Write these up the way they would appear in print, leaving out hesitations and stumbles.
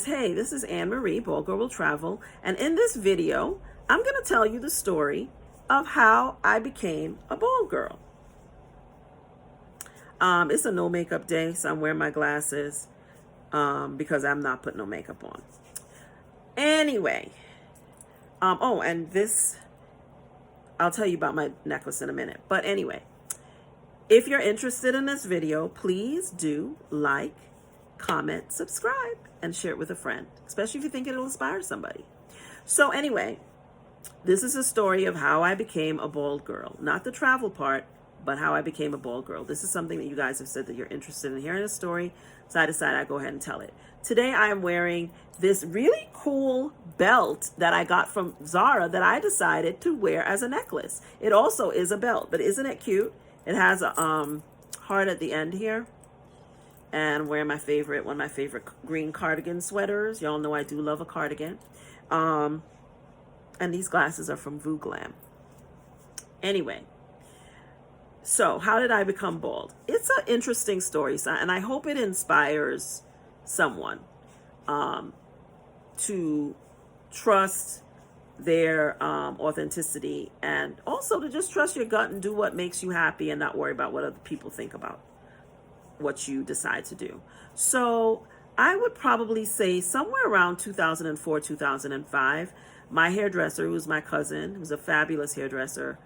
Hey, this is Anne Marie, BaldGirlWillTravel, and in this video, I'm going to tell you the story of how I became a bald girl. It's a no makeup day, so I'm wearing my glasses because I'm not putting no makeup on. Anyway, and this, I'll tell you about my necklace in a minute. But anyway, if you're interested in this video, please do like, comment, subscribe, and share it with a friend, especially if you think it'll inspire somebody. So anyway, this is a story of how I became a bald girl. Not the travel part, but how I became a bald girl. This is something that you guys have said that you're interested in hearing a story, so I decided I'd go ahead and tell it. Today I am wearing this really cool belt that I got from Zara that I decided to wear as a necklace. It also is a belt, but isn't it cute? It has a heart at the end here. And I'm wearing one of my favorite green cardigan sweaters. Y'all know I do love a cardigan. And these glasses are from Glam. Anyway, so how did I become bald? It's an interesting story, and I hope it inspires someone to trust their authenticity, and also to just trust your gut and do what makes you happy and not worry about what other people think about what you decide to do. So I would probably say somewhere around 2004, 2005, my hairdresser, who's my cousin, who's a fabulous hairdresser,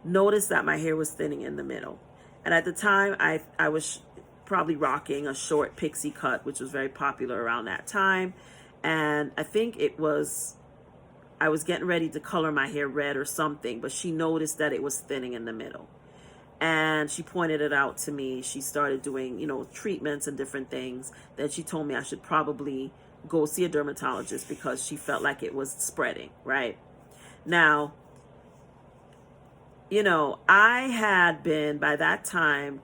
noticed that my hair was thinning in the middle. And at the time, I was probably rocking a short pixie cut, which was very popular around that time. And I think I was getting ready to color my hair red or something, but she noticed that it was thinning in the middle. And she pointed it out to me. She started doing, treatments and different things. Then she told me I should probably go see a dermatologist because she felt like it was spreading, right? Now, I had been, by that time,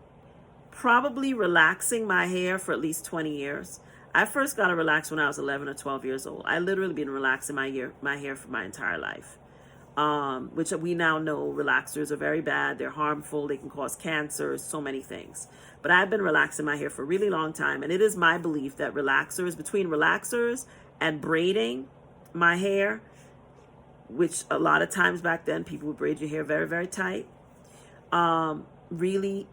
probably relaxing my hair for at least 20 years. I first got to relax when I was 11 or 12 years old. I literally been relaxing my hair for my entire life. Which we now know relaxers are very bad. They're harmful. They can cause cancer, so many things. But I've been relaxing my hair for a really long time. And it is my belief that between relaxers and braiding my hair, which a lot of times back then people would braid your hair very, very tight, really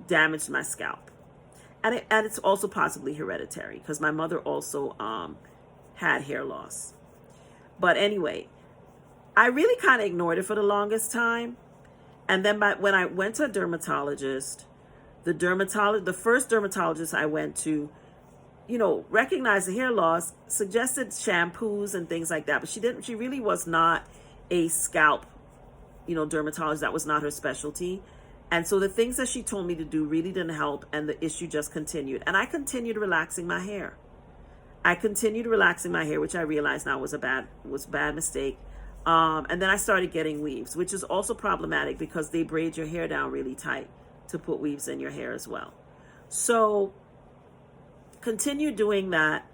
damaged my scalp. And it's also possibly hereditary because my mother also had hair loss. But anyway, I really kind of ignored it for the longest time. And then when I went to a dermatologist, the first dermatologist I went to, recognized the hair loss, suggested shampoos and things like that. But she really was not a scalp, dermatologist. That was not her specialty. And so the things that she told me to do really didn't help, and the issue just continued. And I continued relaxing my hair. Which I realized now was a bad mistake. And then I started getting weaves, which is also problematic because they braid your hair down really tight to put weaves in your hair as well. So continued doing that.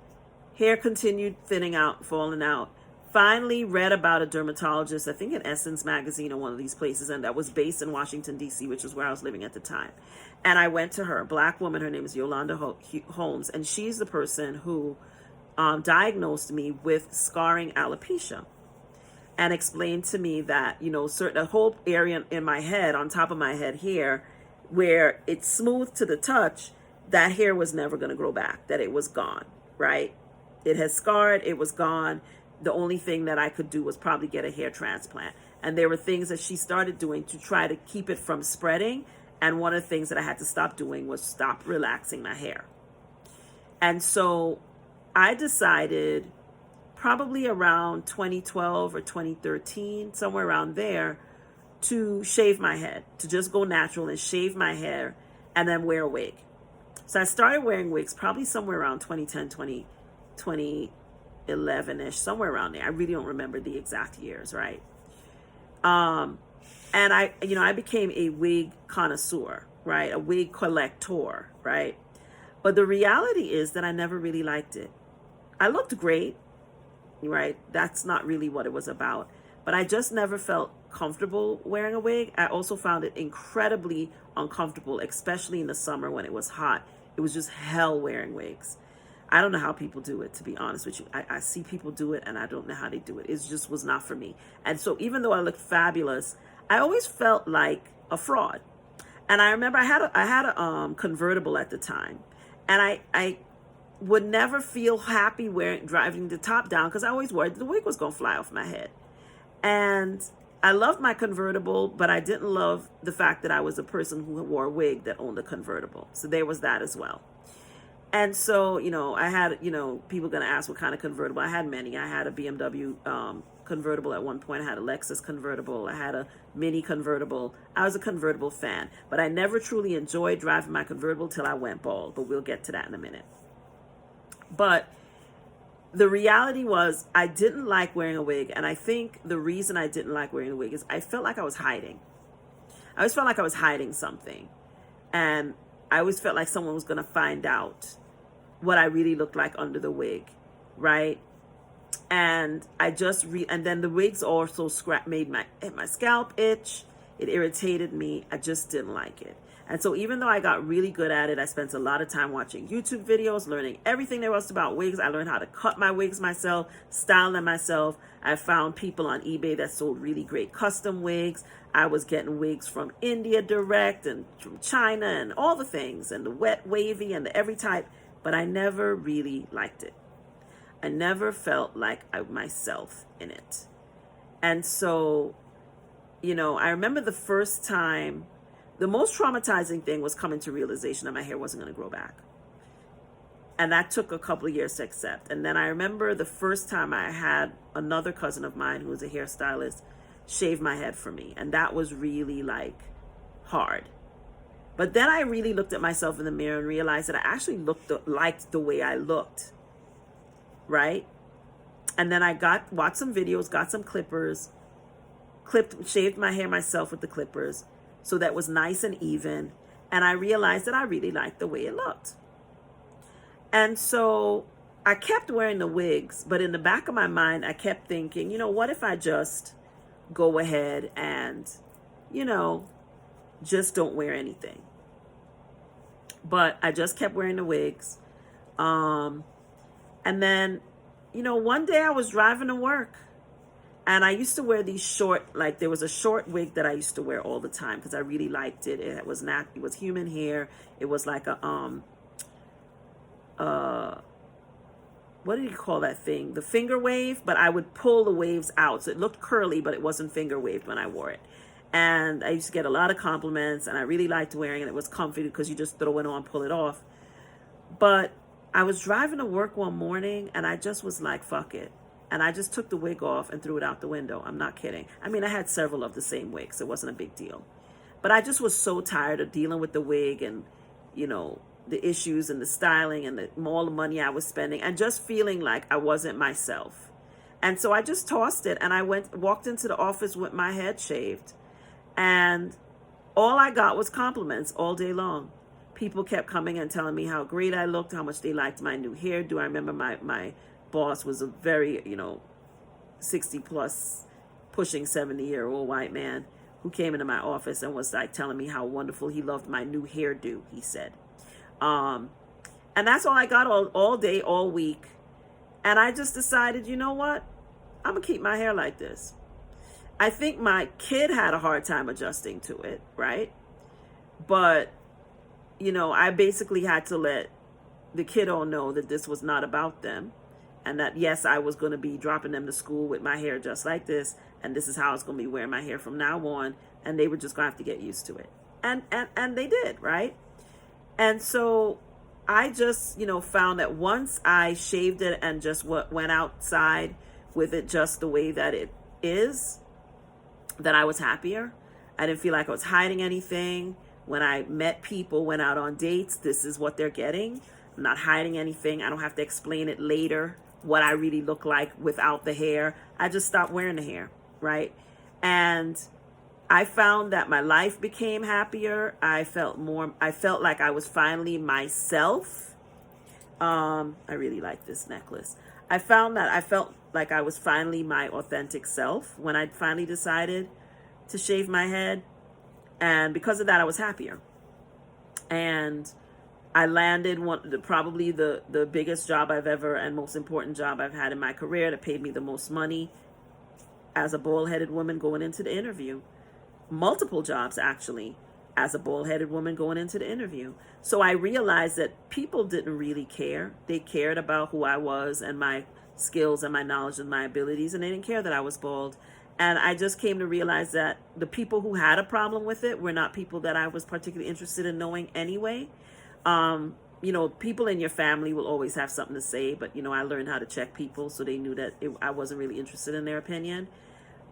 Hair continued thinning out, falling out. Finally read about a dermatologist, I think in Essence Magazine or one of these places, and that was based in Washington, D.C., which is where I was living at the time. And I went to her, a Black woman. Her name is Yolanda Holmes, and she's the person who diagnosed me with scarring alopecia. And explained to me that, a whole area in my head, on top of my head here, where it's smooth to the touch, that hair was never going to grow back, that it was gone, right? It has scarred, it was gone. The only thing that I could do was probably get a hair transplant. And there were things that she started doing to try to keep it from spreading. And one of the things that I had to stop doing was stop relaxing my hair. And so I decided, probably around 2012 or 2013, somewhere around there, to shave my head, to just go natural and shave my hair and then wear a wig. So I started wearing wigs probably somewhere around 2010, 2011-ish, somewhere around there. I really don't remember the exact years, right? And I became a wig connoisseur, right? A wig collector, right? But the reality is that I never really liked it. I looked great, right? That's not really what it was about. But I just never felt comfortable wearing a wig. I also found it incredibly uncomfortable, especially in the summer when it was hot. It was just hell wearing wigs. I don't know how people do it, to be honest with you. I see people do it and I don't know how they do it. It just was not for me. And so even though I looked fabulous, I always felt like a fraud. And I remember I had a convertible at the time, and I would never feel happy driving the top down because I always worried the wig was going to fly off my head. And I loved my convertible, but I didn't love the fact that I was a person who wore a wig that owned a convertible. So there was that as well. And so, I had, people going to ask what kind of convertible. I had many. I had a BMW convertible at one point. I had a Lexus convertible. I had a Mini convertible. I was a convertible fan, but I never truly enjoyed driving my convertible till I went bald. But we'll get to that in a minute. But the reality was I didn't like wearing a wig. And I think the reason I didn't like wearing a wig is I felt like I was hiding. I always felt like I was hiding something. And I always felt like someone was going to find out what I really looked like under the wig, right? And and then the wigs also made my scalp itch. It irritated me. I just didn't like it. And so even though I got really good at it, I spent a lot of time watching YouTube videos, learning everything there was about wigs. I learned how to cut my wigs myself, style them myself. I found people on eBay that sold really great custom wigs. I was getting wigs from India direct and from China and all the things, and the wet, wavy, and the every type. But I never really liked it. I never felt like myself in it. And so, I remember the first time, the most traumatizing thing was coming to realization that my hair wasn't going to grow back. And that took a couple of years to accept. And then I remember the first time I had another cousin of mine who was a hairstylist shave my head for me. And that was really hard. But then I really looked at myself in the mirror and realized that I actually liked the way I looked, right? And then I watched some videos, got some clippers, shaved my hair myself with the clippers so that was nice and even. And I realized that I really liked the way it looked. And so I kept wearing the wigs, but in the back of my mind, I kept thinking, what if I just go ahead and, just don't wear anything? But I just kept wearing the wigs. And then, one day I was driving to work and I used to wear these short, there was a short wig that I used to wear all the time because I really liked it. It was human hair. It was like a, what did you call that thing? The finger wave, but I would pull the waves out. So it looked curly, but it wasn't finger waved when I wore it. And I used to get a lot of compliments and I really liked wearing it. It was comfy because you just throw it on, pull it off. But I was driving to work one morning and I just was like, fuck it. And I just took the wig off and threw it out the window. I'm not kidding. I mean, I had several of the same wigs. It wasn't a big deal. But I just was so tired of dealing with the wig and, the issues and the styling and all the money I was spending and just feeling like I wasn't myself. And so I just tossed it and I walked into the office with my head shaved. And all I got was compliments all day long. People kept coming and telling me how great I looked, how much they liked my new hairdo. I remember my boss was a very, 60 plus, pushing 70-year-old white man who came into my office and was telling me how wonderful he loved my new hairdo, he said. And that's all I got all day, all week. And I just decided, you know what? I'm going to keep my hair like this. I think my kid had a hard time adjusting to it, right? But, I basically had to let the kiddo know that this was not about them. And that, yes, I was going to be dropping them to school with my hair just like this. And this is how I was going to be wearing my hair from now on. And they were just going to have to get used to it. And they did, right? And so I just, found that once I shaved it and just went outside with it just the way that it is, that I was happier. I didn't feel like I was hiding anything. When I met people, went out on dates, this is what they're getting. I'm not hiding anything. I don't have to explain it later, what I really look like without the hair. I just stopped wearing the hair, right? And I found that my life became happier. I felt like I was finally myself. I really like this necklace. I found that I felt like I was finally my authentic self when I finally decided to shave my head. And because of that, I was happier. And I landed probably the biggest job I've ever and most important job I've had in my career that paid me the most money as a bald-headed woman going into the interview. Multiple jobs, actually, as a bald-headed woman going into the interview. So I realized that people didn't really care. They cared about who I was and my skills and my knowledge and my abilities, and they didn't care that I was bald. And I just came to realize that the people who had a problem with it were not people that I was particularly interested in knowing anyway. People in your family will always have something to say, but, I learned how to check people, so they knew that I wasn't really interested in their opinion.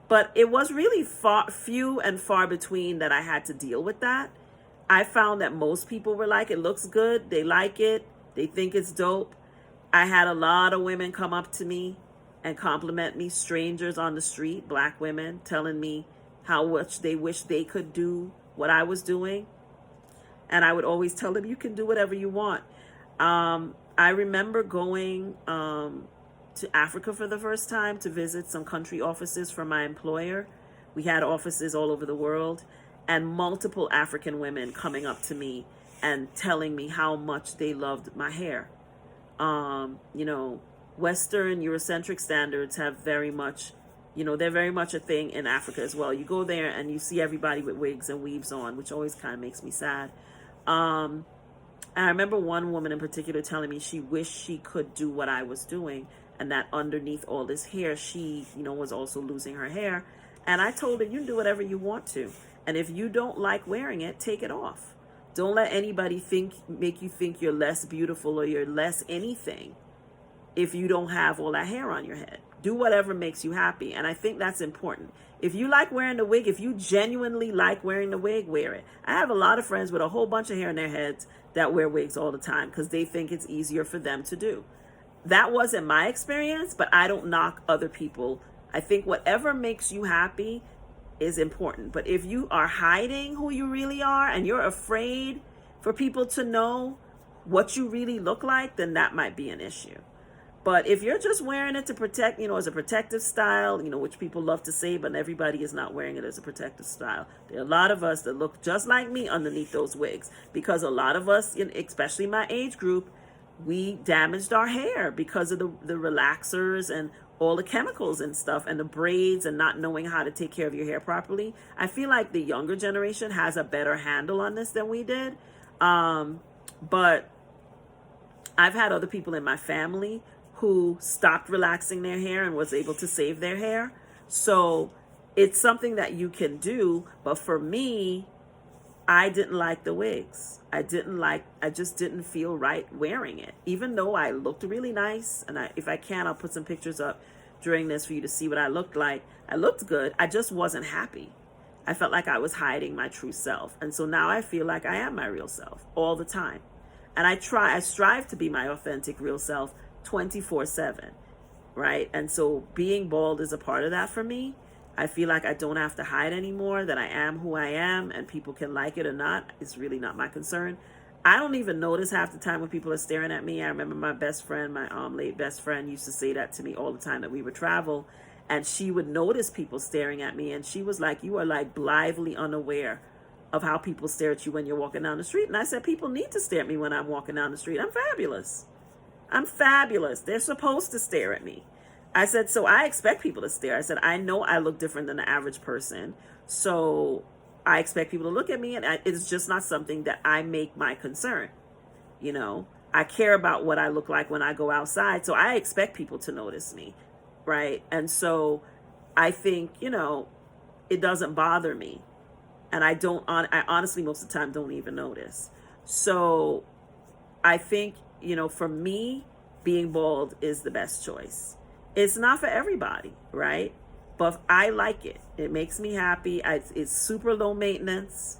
But it was really few and far between that I had to deal with that. I found that most people were like, it looks good, they like it, they think it's dope. I had a lot of women come up to me and compliment me, strangers on the street, Black women, telling me how much they wish they could do what I was doing. And I would always tell them, you can do whatever you want. I remember going to Africa for the first time to visit some country offices for my employer. We had offices all over the world, and multiple African women coming up to me and telling me how much they loved my hair. Western Eurocentric standards have very much, they're very much a thing in Africa as well. You go there and you see everybody with wigs and weaves on, which always kind of makes me sad. And I remember one woman in particular telling me she wished she could do what I was doing, and that underneath all this hair, she, was also losing her hair. And I told her, you can do whatever you want to. And if you don't like wearing it, take it off. Don't let anybody make you think you're less beautiful or you're less anything if you don't have all that hair on your head. Do whatever makes you happy. And I think that's important. If you like wearing the wig, if you genuinely like wearing the wig, wear it. I have a lot of friends with a whole bunch of hair in their heads that wear wigs all the time because they think it's easier for them to do. That wasn't my experience, but I don't knock other people. I think whatever makes you happy is important. But if you are hiding who you really are and you're afraid for people to know what you really look like, then that might be an issue. But if you're just wearing it to protect, as a protective style, which people love to say, but everybody is not wearing it as a protective style. There are a lot of us that look just like me underneath those wigs, because a lot of us, especially my age group, we damaged our hair because of the relaxers and all the chemicals and stuff and the braids and not knowing how to take care of your hair properly. I feel like the younger generation has a better handle on this than we did. But I've had other people in my family who stopped relaxing their hair and was able to save their hair. So it's something that you can do. But for me, I didn't like the wigs. I just didn't feel right wearing it, even though I looked really nice. And if I can, I'll put some pictures up during this for you to see what I looked like. I looked good. I just wasn't happy. I felt like I was hiding my true self. And so now I feel like I am my real self all the time. And I strive to be my authentic real self 24/7, right? And so being bald is a part of that for me. I feel like I don't have to hide anymore, that I am who I am, and people can like it or not. It's really not my concern. I don't even notice half the time when people are staring at me. I remember my best friend, my late best friend, used to say that to me all the time that we would travel, and she would notice people staring at me, and she was like, you are like blithely unaware of how people stare at you when you're walking down the street. And I said, people need to stare at me when I'm walking down the street. I'm fabulous. I'm fabulous. They're supposed to stare at me. I said, so I expect people to stare. I said, I know I look different than the average person. So I expect people to look at me, and it's just not something that I make my concern. I care about what I look like when I go outside. So I expect people to notice me. Right. And so I think, it doesn't bother me. And I honestly, most of the time, don't even notice. So I think, for me, being bald is the best choice. It's not for everybody, right? But I like it. It makes me happy. It's super low maintenance.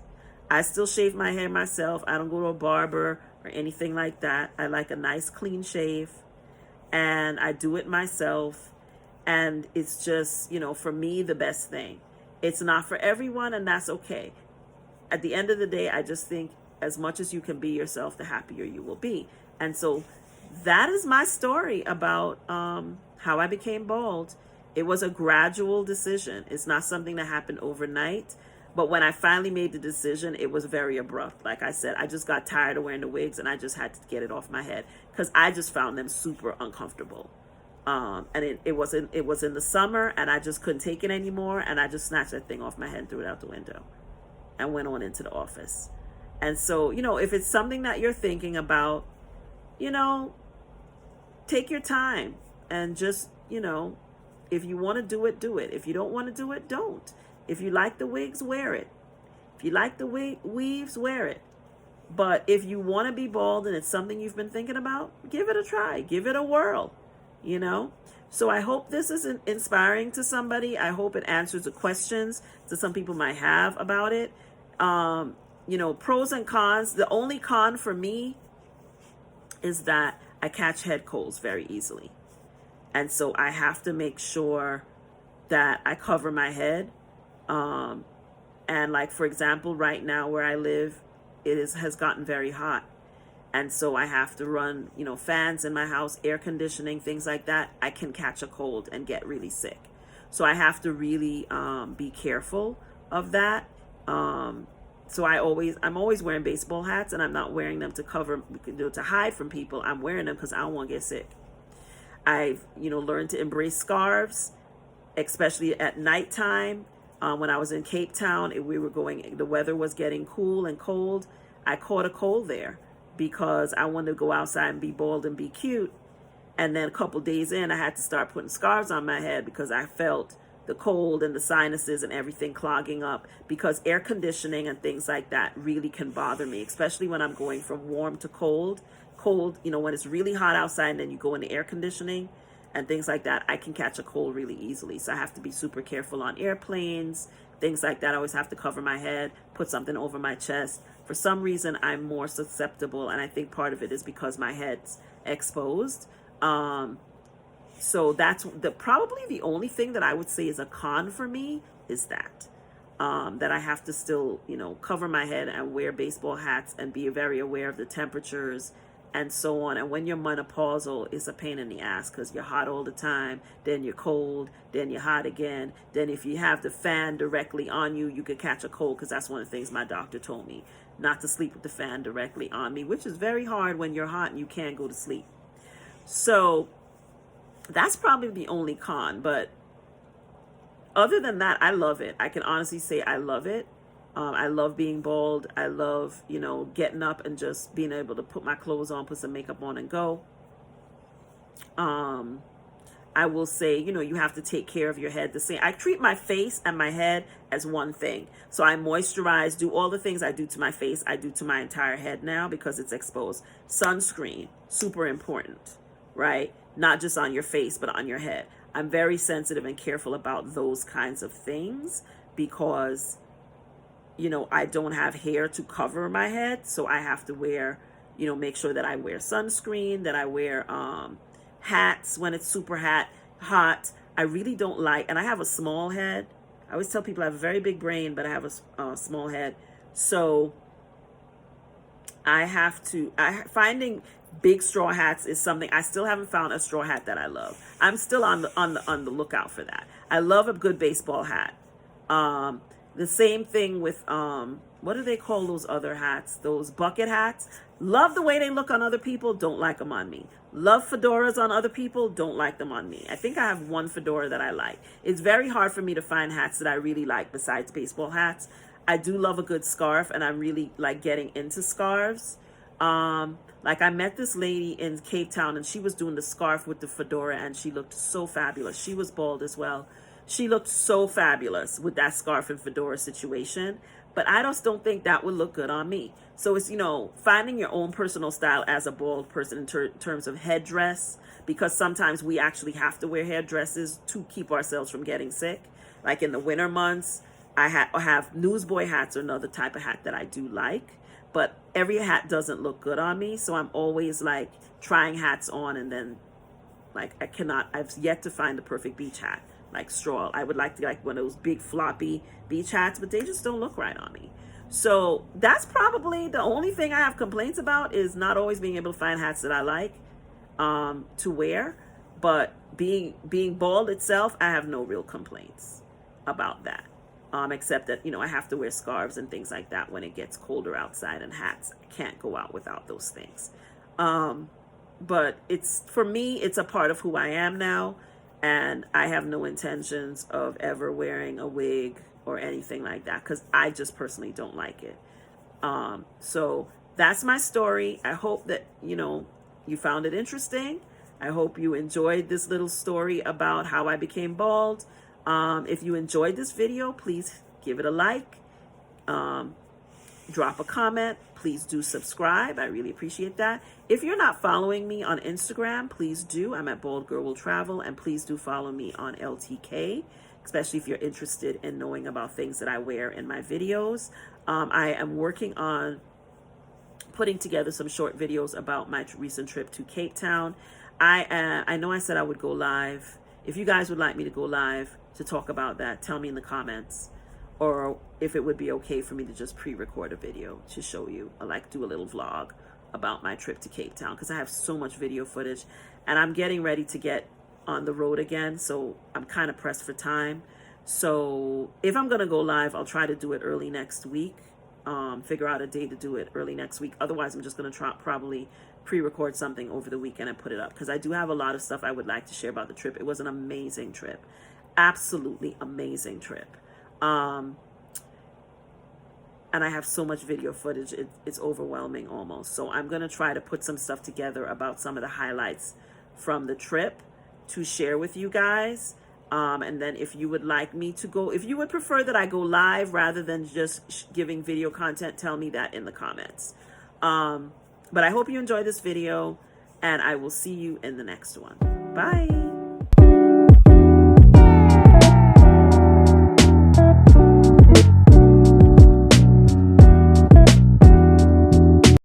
I still shave my hair myself. I don't go to a barber or anything like that. I like a nice clean shave, and I do it myself. And it's just, for me, the best thing. It's not for everyone, and that's okay. At the end of the day, I just think as much as you can be yourself, the happier you will be. And so that is my story about how I became bald. It was a gradual decision. It's not something that happened overnight, But when I finally made the decision, it was very abrupt. Like I said, I just got tired of wearing the wigs and I just had to get it off my head because I just found them super uncomfortable. And it was in the summer and I just couldn't take it anymore. And I just snatched that thing off my head and threw it out the window and went on into the office. And so, if it's something that you're thinking about, take your time and just, if you want to do it, do it. If you don't want to do it, don't. If you like the wigs, wear it. If you like the weaves, wear it. But if you want to be bald and it's something you've been thinking about, give it a try. Give it a whirl, So I hope this is inspiring to somebody. I hope it answers the questions that some people might have about it. Pros and cons. The only con for me is that I catch head colds very easily. And so I have to make sure that I cover my head. And like, for example, right now where I live, has gotten very hot. And so I have to run, fans in my house, air conditioning, things like that. I can catch a cold and get really sick. So I have to really be careful of that. So I'm always wearing baseball hats, and I'm not wearing them to cover, to hide from people. I'm wearing them because I don't want to get sick. I've, learned to embrace scarves, especially at nighttime. When I was in Cape Town, the weather was getting cool and cold. I caught a cold there because I wanted to go outside and be bald and be cute. And then a couple days in, I had to start putting scarves on my head because I felt the cold and the sinuses and everything clogging up, because air conditioning and things like that really can bother me, especially when I'm going from warm to cold. When it's really hot outside and then you go into air conditioning and things like that, I can catch a cold really easily. So I have to be super careful on airplanes, things like that. I always have to cover my head, put something over my chest. For some reason, I'm more susceptible, and I think part of it is because my head's exposed. So that's probably the only thing that I would say is a con for me is that I have to still, cover my head and wear baseball hats and be very aware of the temperatures and so on. And when you're menopausal, it's a pain in the ass because you're hot all the time, then you're cold, then you're hot again. Then if you have the fan directly on you, you could catch a cold, because that's one of the things my doctor told me, not to sleep with the fan directly on me, which is very hard when you're hot and you can't go to sleep. So that's probably the only con. But other than that, I love it. I can honestly say I love it. I love being bald. I love, getting up and just being able to put my clothes on, put some makeup on and go. I will say, you have to take care of your head the same. I treat my face and my head as one thing. So I moisturize, do all the things I do to my face, I do to my entire head now because it's exposed. Sunscreen, super important, right? Not just on your face, but on your head. I'm very sensitive and careful about those kinds of things because, I don't have hair to cover my head. So I have to wear, make sure that I wear sunscreen, that I wear hats when it's super hot. I really don't like, and I have a small head. I always tell people I have a very big brain, but I have a small head. So finding big straw hats is something. I still haven't found a straw hat that I love. I'm still on the lookout for that. I love a good baseball hat. The same thing with what do they call those other hats? Those bucket hats. Love the way they look on other people. Don't like them on me. Love fedoras on other people. Don't like them on me. I think I have one fedora that I like. It's very hard for me to find hats that I really like besides baseball hats. I do love a good scarf, and I'm really like getting into scarves. Like I met this lady in Cape Town, and she was doing the scarf with the fedora, and she looked so fabulous. She was bald as well. She looked so fabulous with that scarf and fedora situation, but I just don't think that would look good on me. So it's, finding your own personal style as a bald person in terms of headdress, because sometimes we actually have to wear headdresses to keep ourselves from getting sick. Like in the winter months, I have newsboy hats, or another type of hat that I do like, but every hat doesn't look good on me. So I'm always like trying hats on, and then like I've yet to find the perfect beach hat. Like straw. I would like to like one of those big floppy beach hats, but they just don't look right on me. So that's probably the only thing I have complaints about, is not always being able to find hats that I like to wear. But being bald itself, I have no real complaints about that. except that, I have to wear scarves and things like that when it gets colder outside, and hats. I can't go out without those things. But for me, it's a part of who I am now, and I have no intentions of ever wearing a wig or anything like that, because I just personally don't like it. So that's my story. I hope that, you found it interesting. I hope you enjoyed this little story about how I became bald. If you enjoyed this video, please give it a like, drop a comment. Please do subscribe. I really appreciate that. If you're not following me on Instagram, please do. I'm at BaldGirlWillTravel, and please do follow me on LTK, especially if you're interested in knowing about things that I wear in my videos. I am working on putting together some short videos about my recent trip to Cape Town. I know I said I would go live. If you guys would like me to go live to talk about that, tell me in the comments, or if it would be okay for me to just pre-record a video to show you, or like do a little vlog about my trip to Cape Town, because I have so much video footage, and I'm getting ready to get on the road again, so I'm kind of pressed for time. So if I'm gonna go live, I'll try to do it early next week. Figure out a day to do it early next week. Otherwise, I'm just gonna probably pre-record something over the weekend and put it up, because I do have a lot of stuff I would like to share about the trip. It was an amazing trip, absolutely amazing trip. And I have so much video footage, it's overwhelming almost. So I'm gonna try to put some stuff together about some of the highlights from the trip to share with you guys. And then if you would like me to go, if you would prefer that I go live rather than just giving video content, tell me that in the comments. But I hope you enjoyed this video, and I will see you in the next one. Bye.